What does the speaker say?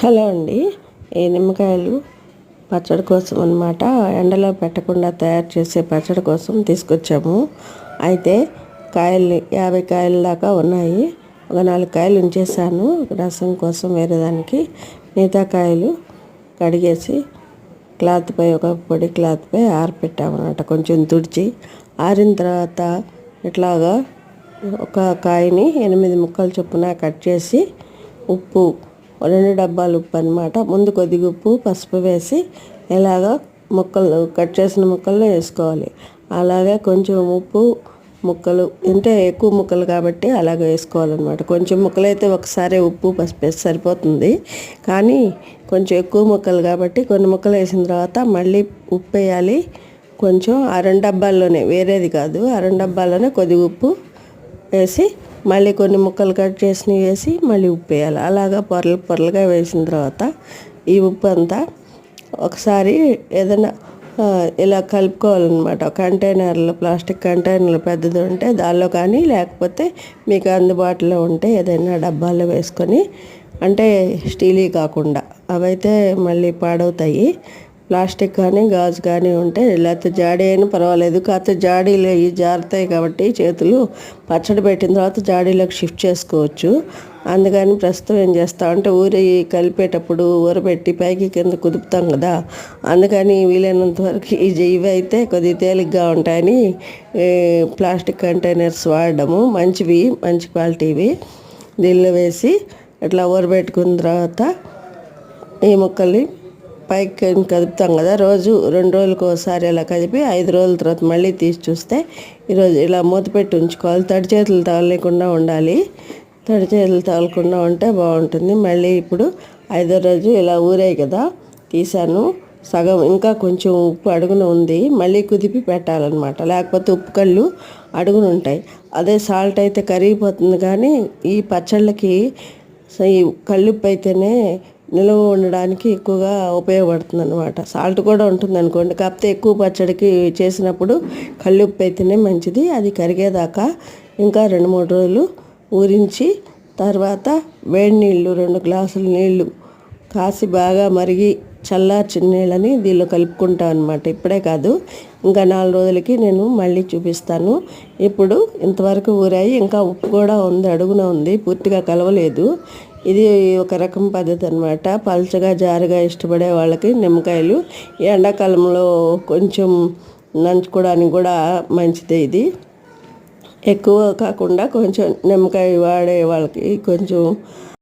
Hello అండి. ఈ నిమ్మకాయలు పచ్చడి కోసం అన్నమాట. ఎండలో పెట్టకుండా తయారు చేసే పచ్చడి కోసం తీసుకొచ్చాము. అయితే కాయల్ని 50 కాయల దాకా ఉన్నాయి. ఒక 4 కాయలు ఉంచేసాను రసం కోసం వేరే దానికి. మిగతా కాయలు కడిగేసి క్లాత్పై ఒక పొడి క్లాత్పై ఆరపెట్టామన్నమాట. కొంచెం తుడిచి ఆరిన తర్వాత ఇట్లాగా ఒక కాయని 8 ముక్కలు చొప్పున కట్ చేసి ఉప్పు 2 డబ్బాలు ఉప్పు అనమాట. ముందు కొద్దిగా ఉప్పు పసుపు వేసి ఇలాగా ముక్కలు కట్ చేసిన ముక్కల్లో వేసుకోవాలి. అలాగే కొంచెం ఉప్పు ముక్కలు అంటే ఎక్కువ ముక్కలు కాబట్టి అలాగే వేసుకోవాలన్నమాట. కొంచెం ముక్కలు అయితే ఒకసారి ఉప్పు పసుపు వేసి సరిపోతుంది. కానీ కొంచెం ఎక్కువ ముక్కలు కాబట్టి కొన్ని ముక్కలు వేసిన తర్వాత మళ్ళీ ఉప్పు వేయాలి. కొంచెం ఆ 2 డబ్బాల్లోనే, వేరేది కాదు, ఆ 2 డబ్బాల్లోనే కొద్దిగా ఉప్పు వేసి మళ్ళీ కొన్ని ముక్కలు కట్ చేసినవి వేసి మళ్ళీ ఉప్పు వేయాలి. అలాగా పొరలు పొరలుగా వేసిన తర్వాత ఈ ఉప్పు అంతా ఒకసారి ఏదైనా ఇలా కలుపుకోవాలన్నమాట. కంటైనర్లో, ప్లాస్టిక్ కంటైనర్లు పెద్దది ఉంటే దానిలో కానీ, లేకపోతే మీకు అందుబాటులో ఉంటే ఏదైనా డబ్బాలో వేసుకొని, అంటే స్టీలీ కాకుండా, అవైతే మళ్ళీ పాడవుతాయి. ప్లాస్టిక్ కానీ గాజు కానీ ఉంటే, లేకపోతే జాడీ అయినా పర్వాలేదు. కాకపోతే జాడీలు అవి జారుతాయి కాబట్టి చేతులు పచ్చడి పెట్టిన తర్వాత జాడీలోకి షిఫ్ట్ చేసుకోవచ్చు. అందుకని ప్రస్తుతం ఏం చేస్తామంటే కలిపేటప్పుడు ఊరబెట్టి పైకి కింద కుదుపుతాం కదా, అందుకని వీలైనంత వరకు ఇవి అయితే కొద్దిగా తేలిగ్గా ఉంటాయని ప్లాస్టిక్ కంటైనర్స్ వాడడము. మంచివి, మంచి క్వాలిటీవి. దీనిలో వేసి ఇట్లా ఊరబెట్టుకున్న తర్వాత ఈ ముక్కల్ని పైకి కదుపుతాం కదా, రోజు 2 రోజులకు ఒకసారి ఇలా కదిపి 5 రోజుల తర్వాత మళ్ళీ తీసి చూస్తే ఈరోజు ఇలా మూత పెట్టి ఉంచుకోవాలి. తడి చేతులు తగలకుండా ఉండాలి. తడి చేతులు తగలకుండా ఉంటే బాగుంటుంది. మళ్ళీ ఇప్పుడు 5వ రోజు ఇలా ఊరాయి కదా, తీసాను. సగం ఇంకా కొంచెం ఉప్పు అడుగున ఉంది, మళ్ళీ కుదిపి పెట్టాలన్నమాట. లేకపోతే ఉప్పు కళ్ళు అడుగున ఉంటాయి. అదే సాల్ట్ అయితే కరిగిపోతుంది. కానీ ఈ పచ్చళ్ళకి ఈ కళ్ళుప్పు అయితేనే నిల్వ ఉండడానికి ఎక్కువగా ఉపయోగపడుతుంది అనమాట. సాల్ట్ కూడా ఉంటుంది అనుకోండి, కాకపోతే ఎక్కువ పచ్చడికి చేసినప్పుడు కళ్ళుప్పు అయితేనే మంచిది. అది కరిగేదాకా ఇంకా 2-3 రోజులు ఊరించి తర్వాత వేడి నీళ్ళు 2 గ్లాసుల నీళ్ళు కాసి బాగా మరిగి చల్లార్చిన నీళ్ళని దీనిలో కలుపుకుంటాను అనమాట. ఇప్పుడే కాదు, ఇంకా 4 రోజులకి నేను మళ్ళీ చూపిస్తాను. ఇప్పుడు ఇంతవరకు ఊరాయి, ఇంకా ఉప్పు కూడా ఉంది, అడుగున ఉంది, పూర్తిగా కలవలేదు. ఇది ఒక రకం పద్ధతి అనమాట. పల్చగా జారుగా ఇష్టపడే వాళ్ళకి నిమ్మకాయలు ఎండాకాలంలో కొంచెం నంచుకోవడానికి కూడా మంచిదే. ఇది ఎక్కువ కాకుండా కొంచెం నిమ్మకాయ వాడే వాళ్ళకి కొంచెం